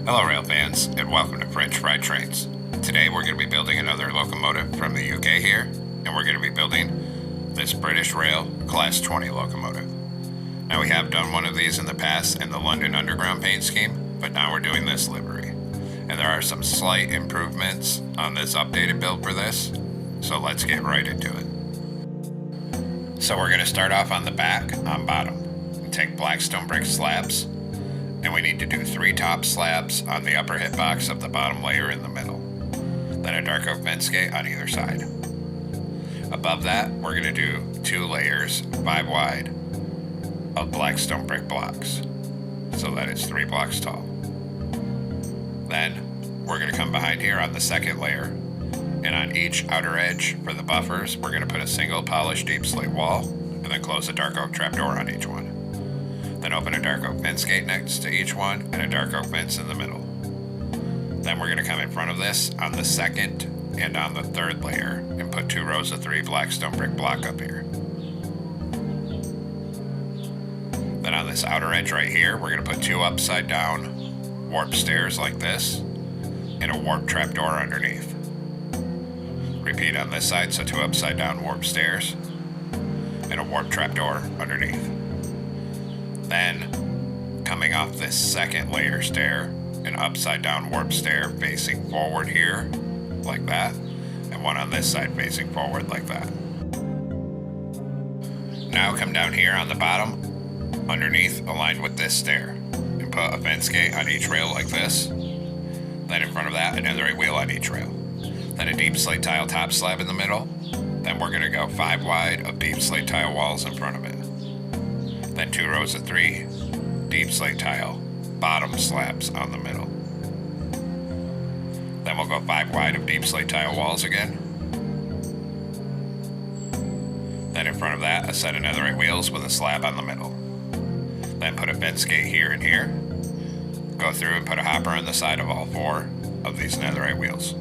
Hello rail fans, and welcome to French Fried Trains. Today we're going to be building another locomotive from the UK here, and we're going to be building this British Rail Class 20 locomotive. Now we have done one of these in the past in the London Underground paint scheme, but now we're doing this livery. And there are some slight improvements on this updated build for this, so let's get right into it. So we're going to start off on the back, on bottom, and take Blackstone brick slabs. And we need to do 3 top slabs on the upper hitbox of the bottom layer in the middle. Then a dark oak fence gate on either side. Above that, we're going to do 2 layers, 5 wide, of Blackstone brick blocks. So that it's 3 blocks tall. Then, we're going to come behind here on the second layer, and on each outer edge for the buffers, we're going to put a single polished deep slate wall, and then close a dark oak trapdoor on each one. Then open a dark oak fence gate next to each one and a dark oak fence in the middle. Then we're going to come in front of this on the second and on the third layer and put 2 rows of 3 Blackstone brick block up here. Then on this outer edge right here, we're going to put 2 upside down warp stairs like this and a warp trapdoor underneath. Repeat on this side, so 2 upside down warp stairs and a warp trapdoor underneath. Then, coming off this second layer stair, an upside down warp stair facing forward here, like that, and one on this side facing forward like that. Now come down here on the bottom, underneath, aligned with this stair, and put a fence gate on each rail like this. Then in front of that, another 8 wheel on each rail. Then a deep slate tile top slab in the middle. Then we're going to go 5 wide of deep slate tile walls in front of it. Then 2 rows of 3 deep slate tile bottom slabs on the middle. Then we'll go 5 wide of deep slate tile walls again. Then in front of that, a set of another 8 wheels with a slab on the middle. Then put a fence gate here and here. Go through and put a hopper on the side of all 4 of these netherite wheels.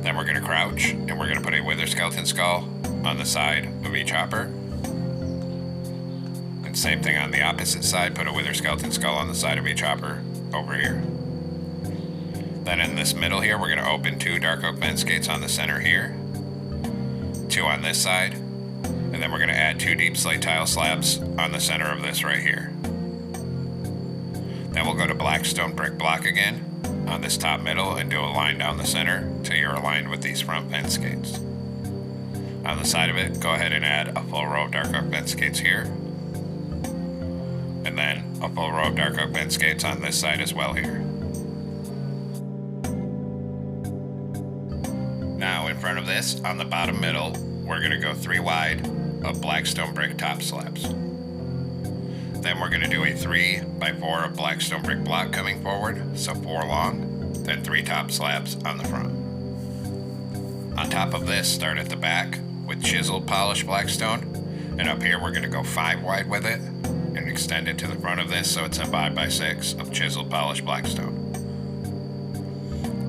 Then we're going to crouch and we're going to put a wither skeleton skull on the side of each hopper. And same thing on the opposite side, put a wither skeleton skull on the side of each hopper over here. Then in this middle here, we're going to open 2 dark oak fence gates on the center here, 2 on this side, and then we're going to add 2 deep slate tile slabs on the center of this right here. Then we'll go to Blackstone brick block again on this top middle and do a line down the center till you're aligned with these front fence gates. On the side of it, go ahead and add a full row of dark oak fence gates here, and then a full row of dark oak fence gates on this side as well here. Now in front of this, on the bottom middle, we're going to go 3 wide of Blackstone brick top slabs. Then we're going to do a 3x4 of Blackstone brick block coming forward, so 4 long, then 3 top slabs on the front. On top of this, start at the back with chiseled polished Blackstone, and up here we're going to go 5 wide with it and extend it to the front of this so it's a 5x6 of chiseled polished Blackstone.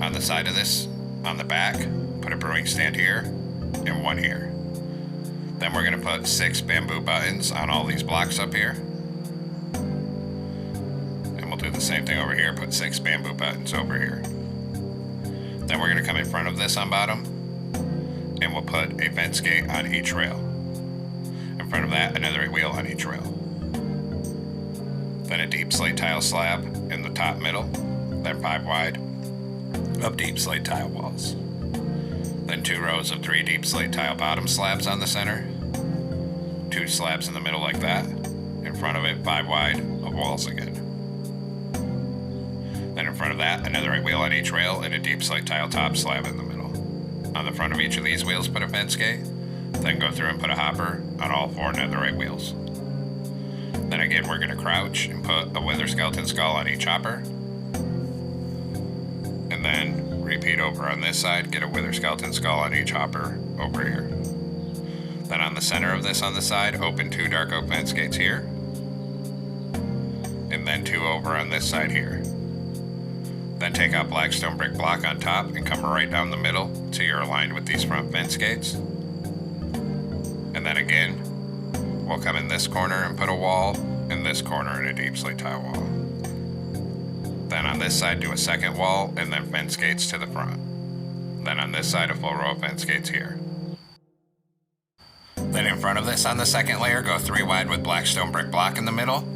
On the side of this, on the back, put a brewing stand here and 1 here. Then we're going to put 6 bamboo buttons on all these blocks up here. And we'll do the same thing over here, put 6 bamboo buttons over here. Then we're going to come in front of this on bottom, and we'll put a fence gate on each rail. In front of that, another 8 wheel on each rail. Then a deep slate tile slab in the top middle, then 5 wide of deep slate tile walls. Then 2 rows of 3 deep slate tile bottom slabs on the center, 2 slabs in the middle like that, in front of it 5 wide of walls again. Then in front of that, another 8 wheel on each rail and a deep slate tile top slab in the middle. On the front of each of these wheels, put a fence gate, then go through and put a hopper on all 4 netherite wheels. Then again, we're going to crouch and put a wither skeleton skull on each hopper. And then repeat over on this side, get a wither skeleton skull on each hopper over here. Then on the center of this on the side, open 2 dark oak fence gates here. And then 2 over on this side here. Then take out Blackstone brick block on top and come right down the middle till you're aligned with these front fence gates. And then again, we'll come in this corner and put a wall, in this corner and a deep slate tile wall. Then on this side, do a second wall and then fence gates to the front. Then on this side, a full row of fence gates here. Then in front of this on the second layer, go 3 wide with black stone brick block in the middle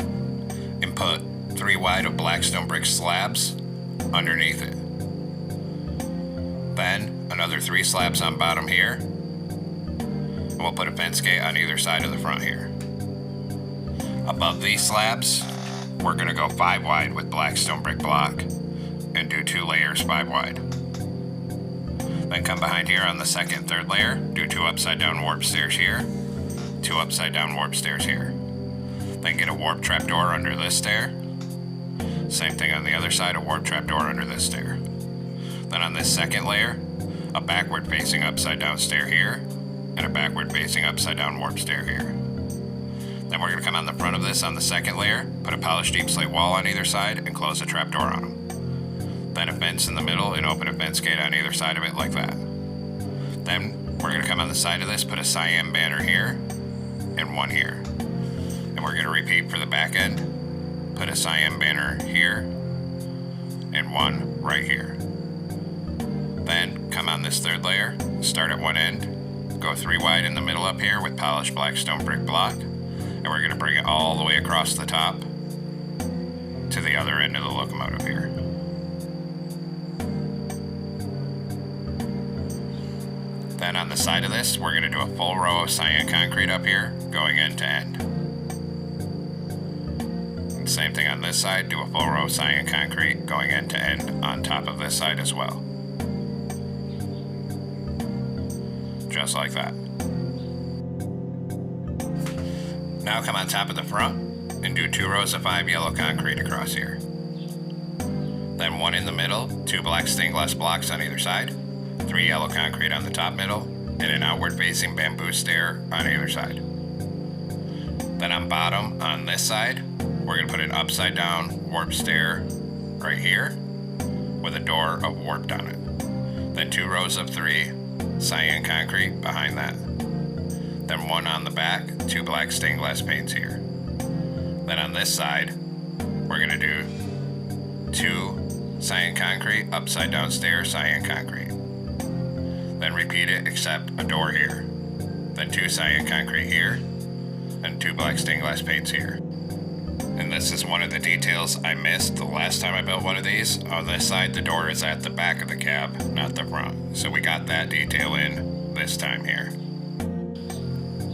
and put 3 wide of black stone brick slabs underneath it. Then another 3 slabs on bottom here, and we'll put a fence gate on either side of the front here. Above these slabs, we're going to go 5 wide with black stone brick block and do 2 layers 5 wide. Then come behind here on the second and third layer, do 2 upside down warp stairs here, 2 upside down warp stairs here. Then get a warp trapdoor under this stair. Same thing on the other side, a warp trapdoor under this stair. Then on this second layer, a backward facing upside down stair here, and a backward facing upside down warp stair here. Then we're going to come on the front of this on the second layer, put a polished deep slate wall on either side, and close a trapdoor on them. Then a fence in the middle and open a fence gate on either side of it like that. Then we're going to come on the side of this, put a cyan banner here and 1 here. And we're going to repeat for the back end, put a cyan banner here and 1 right here. Then come on this third layer, start at one end, go 3 wide in the middle up here with polished black stone brick block, and we're going to bring it all the way across the top to the other end of the locomotive here. Then on the side of this, we're going to do a full row of cyan concrete up here, going end to end. And same thing on this side, do a full row of cyan concrete, going end to end on top of this side as well. Just like that. Now come on top of the front and do 2 rows of 5 yellow concrete across here. Then 1 in the middle, 2 black stained glass blocks on either side, 3 yellow concrete on the top middle, and an outward facing bamboo stair on either side. Then on bottom on this side, we're going to put an upside down warp stair right here with a door of warped on it. Then 2 rows of 3 cyan concrete behind that. Then 1 on the back, 2 black stained glass panes here. Then on this side, we're going to do 2 cyan concrete, upside down stairs, cyan concrete. Then repeat it except a door here. Then 2 cyan concrete here, and 2 black stained glass panes here. And this is one of the details I missed the last time I built one of these. On this side, the door is at the back of the cab, not the front. So we got that detail in this time here.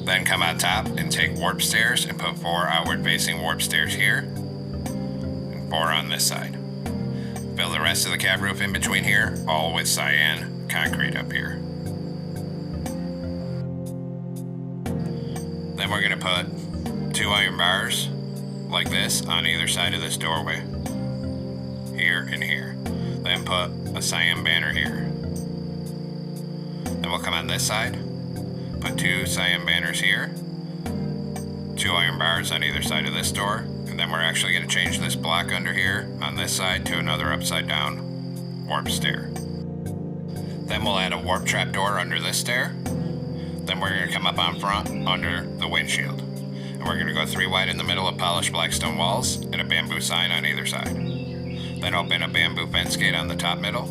Then come on top and take warp stairs and put 4 outward facing warp stairs here, and 4 on this side. Fill the rest of the cab roof in between here, all with cyan concrete up here. Then we're going to put 2 iron bars like this on either side of this doorway, here and here. Then put a cyan banner here. Then we'll come on this side, put 2 cyan banners here, 2 iron bars on either side of this door, and then we're actually going to change this block under here on this side to another upside down warp stair. Then we'll add a warp trapdoor under this stair. Then we're going to come up on front under the windshield. And we're going to go 3 wide in the middle of polished blackstone walls and a bamboo sign on either side. Then open a bamboo fence gate on the top middle.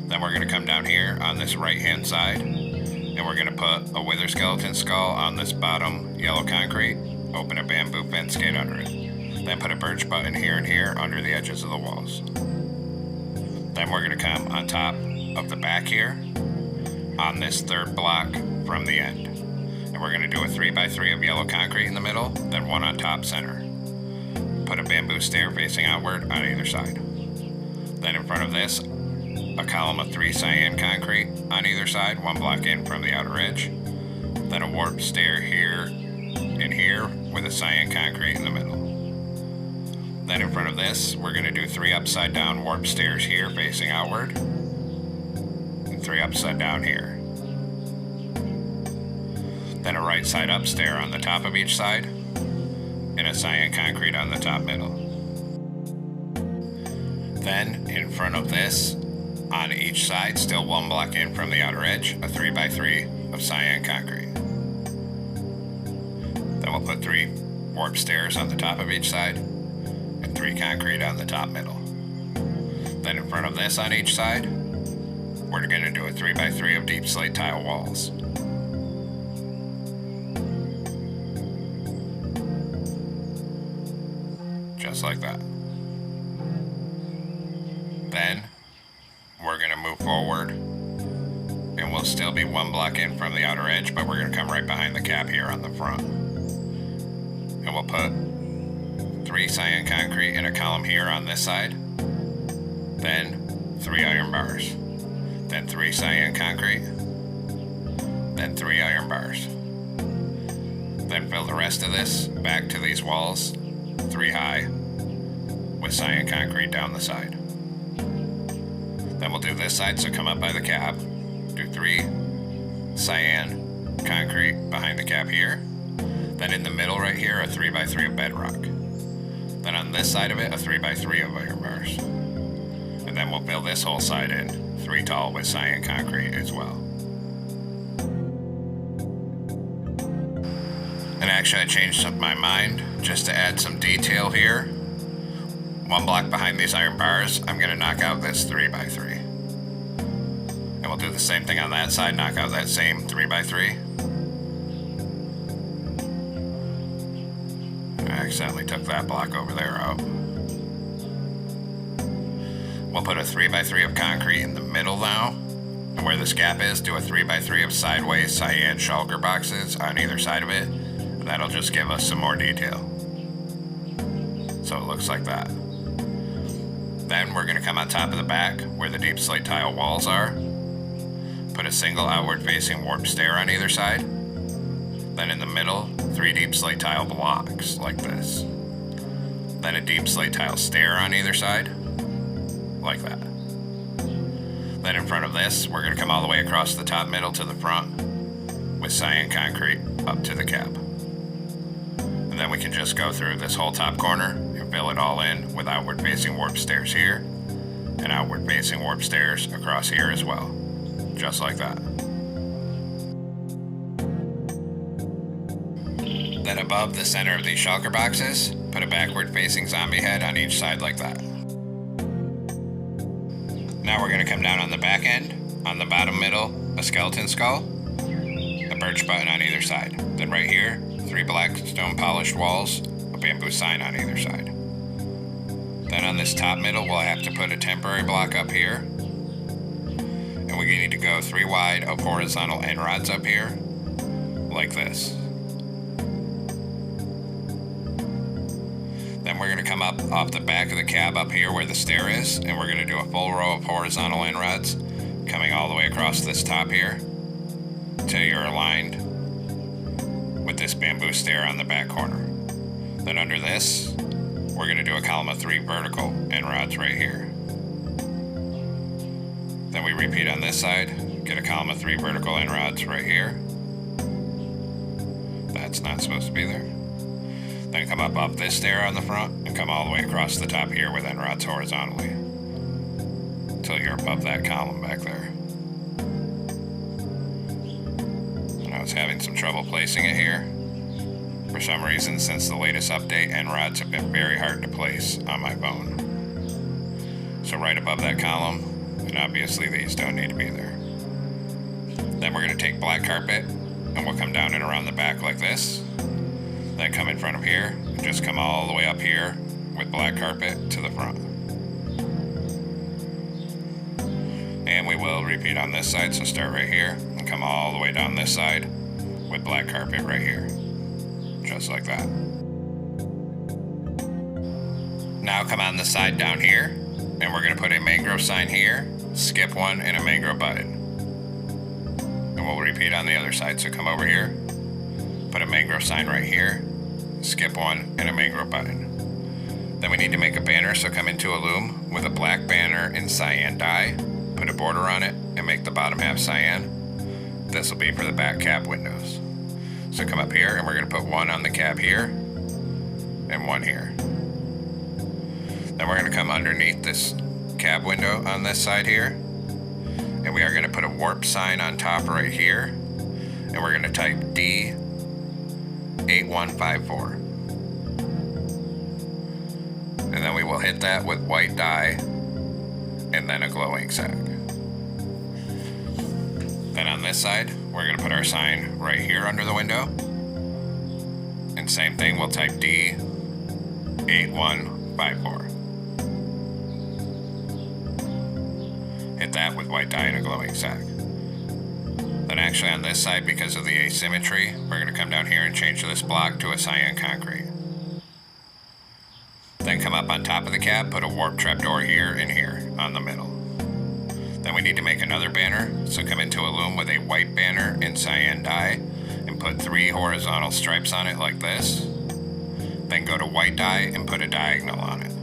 Then we're going to come down here on this right hand side, and we're going to put a wither skeleton skull on this bottom yellow concrete, open a bamboo fence gate under it. Then put a birch button here and here under the edges of the walls. Then we're going to come on top of the back here on this 3rd block from the end. And we're going to do a 3x3 of yellow concrete in the middle, then 1 on top center. Put a bamboo stair facing outward on either side. Then in front of this, a column of 3 cyan concrete on either side, 1 block in from the outer edge. Then a warp stair here and here with a cyan concrete in the middle. Then in front of this, we're going to do 3 upside down warp stairs here facing outward, and 3 upside down here. Then a right side up stair on the top of each side, and a cyan concrete on the top middle. Then in front of this, on each side, still 1 block in from the outer edge, a 3x3 of cyan concrete. Then we'll put 3 warp stairs on the top of each side, and 3 concrete on the top middle. Then in front of this on each side, we're going to do a 3x3 of deep slate tile walls. Just like that. Then we're going to move forward, and we'll still be one block in from the outer edge, but we're going to come right behind the cap here on the front. And we'll put 3 cyan concrete in a column here on this side, then 3 iron bars, then 3 cyan concrete, then 3 iron bars. Then fill the rest of this back to these walls, 3 high, with cyan concrete down the side. Then we'll do this side, so come up by the cap, do 3 cyan concrete behind the cap here. Then in the middle right here, a 3x3 of bedrock. Then on this side of it, a 3x3 of iron bars. And then we'll fill this whole side in, 3 tall with cyan concrete as well. And actually I changed up my mind just to add some detail here. 1 block behind these iron bars, I'm gonna knock out this 3x3. And we'll do the same thing on that side, knock out that same 3x3. I accidentally took that block over there out. We'll put a 3x3 of concrete in the middle now. And where this gap is, do a 3x3 of sideways cyan shulker boxes on either side of it. And that'll just give us some more detail. So it looks like that. Then we're gonna come on top of the back where the deep slate tile walls are. Put a single outward facing warp stair on either side. Then in the middle, 3 deep slate tile blocks like this. Then a deep slate tile stair on either side, like that. Then in front of this, we're gonna come all the way across the top middle to the front with cyan concrete up to the cap. And then we can just go through this whole top corner and fill it all in with outward facing warp stairs here and outward facing warp stairs across here as well, just like that. Then above the center of these shulker boxes, put a backward facing zombie head on each side like that. Now we're going to come down on the back end, on the bottom middle, a skeleton skull, a birch button on either side. Then right here, 3 black stone polished walls, a bamboo sign on either side. Then on this top middle, we'll have to put a temporary block up here. And we need to go 3 wide of horizontal end rods up here, like this. Then we're going to come up off the back of the cab up here where the stair is, and we're going to do a full row of horizontal end rods coming all the way across this top here until you're aligned with this bamboo stair on the back corner. Then under this, we're going to do a column of 3 vertical end rods right here. Then we repeat on this side, get a column of 3 vertical end rods right here. That's not supposed to be there. Then come up off this stair on the front and come all the way across the top here with end rods horizontally until you're above that column back there. And I was having some trouble placing it here. For some reason, since the latest update, end rods have been very hard to place on my phone. So right above that column, and obviously these don't need to be there. Then we're going to take black carpet and we'll come down and around the back like this. Then come in front of here and just come all the way up here with black carpet to the front. And we will repeat on this side, so start right here and come all the way down this side with black carpet right here, just like that. Now come on the side down here and we're going to put a mangrove sign here, skip 1 and a mangrove button. And we'll repeat on the other side, so come over here, put a mangrove sign right here, skip 1 and a mangrove button. Then we need to make a banner, so come into a loom with a black banner in cyan dye, put a border on it and make the bottom half cyan. This will be for the back cab windows. So come up here and we're going to put 1 on the cab here and 1 here. Then we're going to come underneath this cab window on this side here, and we are going to put a warp sign on top right here, and we're going to type D8154. And then we will hit that with white dye and then a glowing sack. Then on this side, we're going to put our sign right here under the window. And same thing, we'll type D8154. Hit that with white dye and a glowing sack. Then actually on this side, because of the asymmetry, we're going to come down here and change this block to a cyan concrete. Then come up on top of the cab, put a warp trapdoor here and here on the middle. Then we need to make another banner, so come into a loom with a white banner in cyan dye and put 3 horizontal stripes on it like this. Then go to white dye and put a diagonal on it.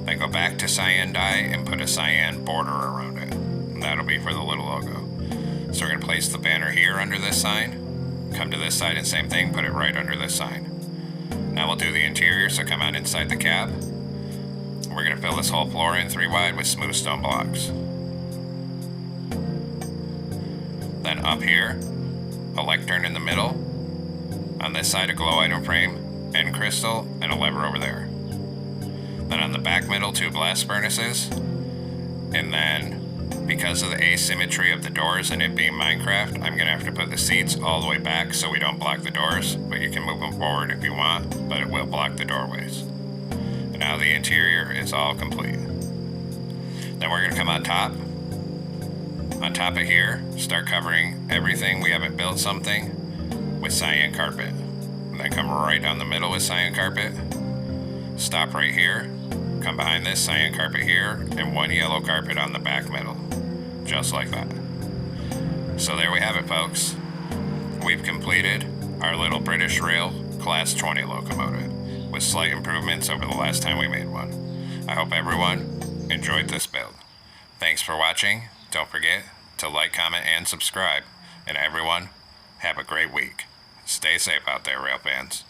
Then go back to cyan dye and put a cyan border around it. And that'll be for the little logo. So we're going to place the banner here under this sign, come to this side and same thing, put it right under this sign. Now we'll do the interior, so come on inside the cab. We're going to fill this whole floor in 3 wide with smooth stone blocks. Then up here, a lectern in the middle. On this side, a glow item frame, end crystal, and a lever over there. Then on the back middle, 2 blast furnaces. And then, because of the asymmetry of the doors and it being Minecraft, I'm going to have to put the seats all the way back so we don't block the doors, but you can move them forward if you want, but it will block the doorways. And now the interior is all complete. Then we're going to come on top of here, start covering everything we haven't built something with cyan carpet. And then come right down the middle with cyan carpet. Stop right here, come behind this cyan carpet here, and 1 yellow carpet on the back middle. Just like that. So there we have it, folks. We've completed our little British Rail Class 20 locomotive with slight improvements over the last time we made one. I hope everyone enjoyed this build. Thanks for watching. Don't forget to like, comment, and subscribe. And everyone, have a great week. Stay safe out there, rail fans.